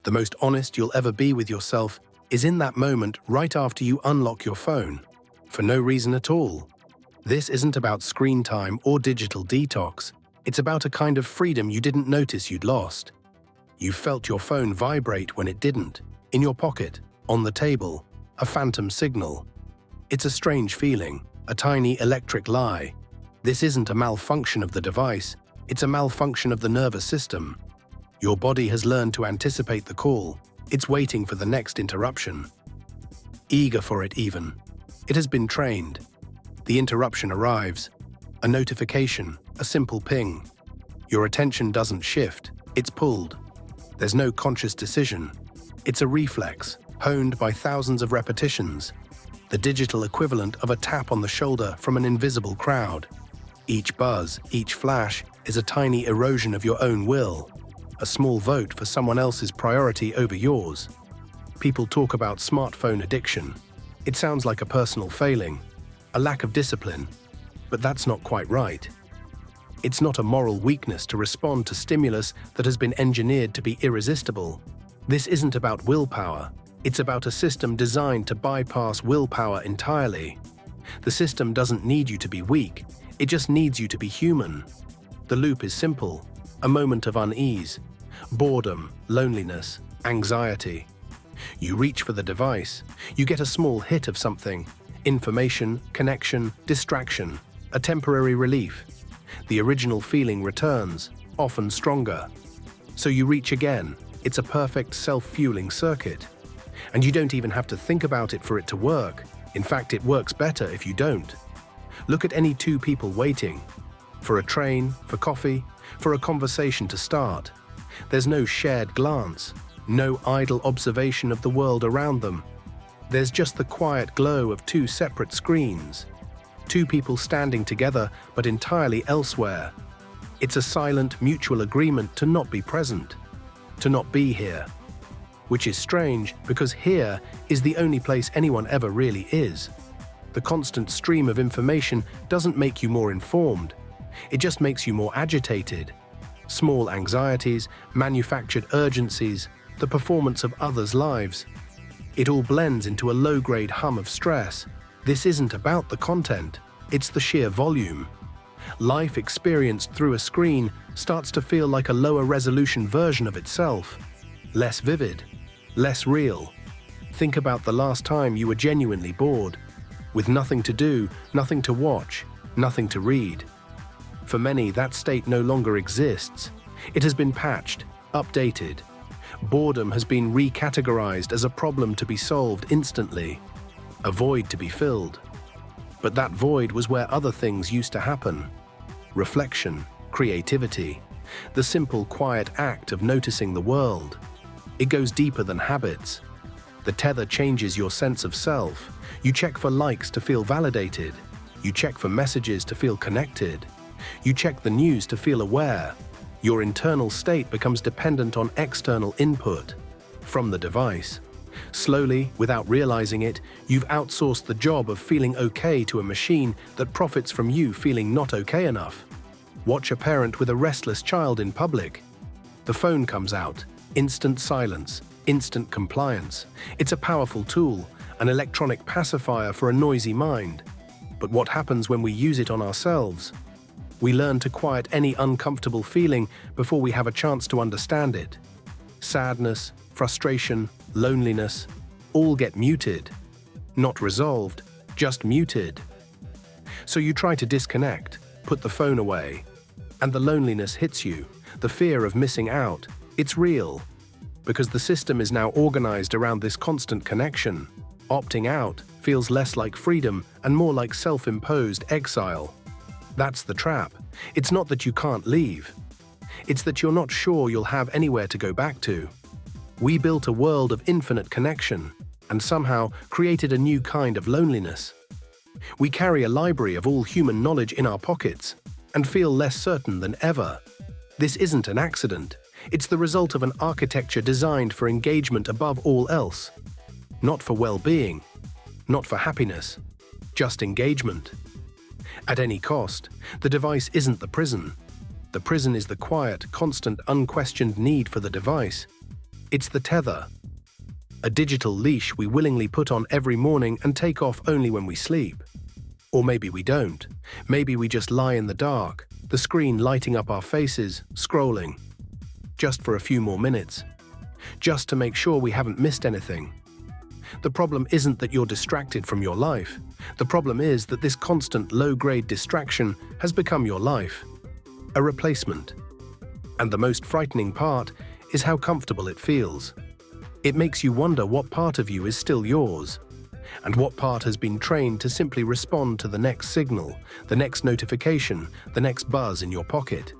The most honest you'll ever be with yourself is in that moment right after you unlock your phone, for no reason at all. This isn't about screen time or digital detox. It's about a kind of freedom you didn't notice you'd lost. You felt your phone vibrate when it didn't, in your pocket, on the table, a phantom signal. It's a strange feeling, a tiny electric lie. This isn't a malfunction of the device, it's a malfunction of the nervous system. Your body has learned to anticipate the call. It's waiting for the next interruption. Eager for it even. It has been trained. The interruption arrives. A notification, a simple ping. Your attention doesn't shift, it's pulled. There's no conscious decision. It's a reflex, honed by thousands of repetitions. The digital equivalent of a tap on the shoulder from an invisible crowd. Each buzz, each flash, is a tiny erosion of your own will. A small vote for someone else's priority over yours. People talk about smartphone addiction. It sounds like a personal failing, a lack of discipline, but that's not quite right. It's not a moral weakness to respond to stimulus that has been engineered to be irresistible. This isn't about willpower. It's about a system designed to bypass willpower entirely. The system doesn't need you to be weak, it just needs you to be human. The loop is simple. A moment of unease, boredom, loneliness, anxiety. You reach for the device. You get a small hit of something. Information, connection, distraction. A temporary relief. The original feeling returns, often stronger. So you reach again. It's a perfect self-fueling circuit. And you don't even have to think about it for it to work. In fact, it works better if you don't. Look at any two people waiting. For a train, for coffee, for a conversation to start. There's no shared glance, no idle observation of the world around them. There's just the quiet glow of two separate screens. Two people standing together but entirely elsewhere. It's a silent, mutual agreement to not be present, to not be here. Which is strange because here is the only place anyone ever really is. The constant stream of information doesn't make you more informed. It just makes you more agitated. Small anxieties, manufactured urgencies, the performance of others' lives. It all blends into a low-grade hum of stress. This isn't about the content, it's the sheer volume. Life experienced through a screen starts to feel like a lower-resolution version of itself. Less vivid, less real. Think about the last time you were genuinely bored, with nothing to do, nothing to watch, nothing to read. For many, that state no longer exists. It has been patched, updated. Boredom has been recategorized as a problem to be solved instantly, a void to be filled. But that void was where other things used to happen. Reflection, creativity, the simple, quiet act of noticing the world. It goes deeper than habits. The tether changes your sense of self. You check for likes to feel validated. You check for messages to feel connected. You check the news to feel aware. Your internal state becomes dependent on external input from the device. Slowly, without realizing it, you've outsourced the job of feeling okay to a machine that profits from you feeling not okay enough. Watch a parent with a restless child in public. The phone comes out. Instant silence, instant compliance. It's a powerful tool, an electronic pacifier for a noisy mind. But what happens when we use it on ourselves? We learn to quiet any uncomfortable feeling before we have a chance to understand it. Sadness, frustration, loneliness, all get muted. Not resolved, just muted. So you try to disconnect, put the phone away. And the loneliness hits you, the fear of missing out. It's real. Because the system is now organized around this constant connection. Opting out feels less like freedom and more like self-imposed exile. That's the trap. It's not that you can't leave. It's that you're not sure you'll have anywhere to go back to. We built a world of infinite connection and somehow created a new kind of loneliness. We carry a library of all human knowledge in our pockets and feel less certain than ever. This isn't an accident. It's the result of an architecture designed for engagement above all else. Not for well-being, not for happiness, just engagement. At any cost, the device isn't the prison. The prison is the quiet, constant, unquestioned need for the device. It's the tether, a digital leash we willingly put on every morning and take off only when we sleep. Or maybe we don't. Maybe we just lie in the dark, the screen lighting up our faces, scrolling. Just for a few more minutes. Just to make sure we haven't missed anything. The problem isn't that you're distracted from your life. The problem is that this constant low-grade distraction has become your life. A replacement. And the most frightening part is how comfortable it feels. It makes you wonder what part of you is still yours, and what part has been trained to simply respond to the next signal, the next notification, the next buzz in your pocket.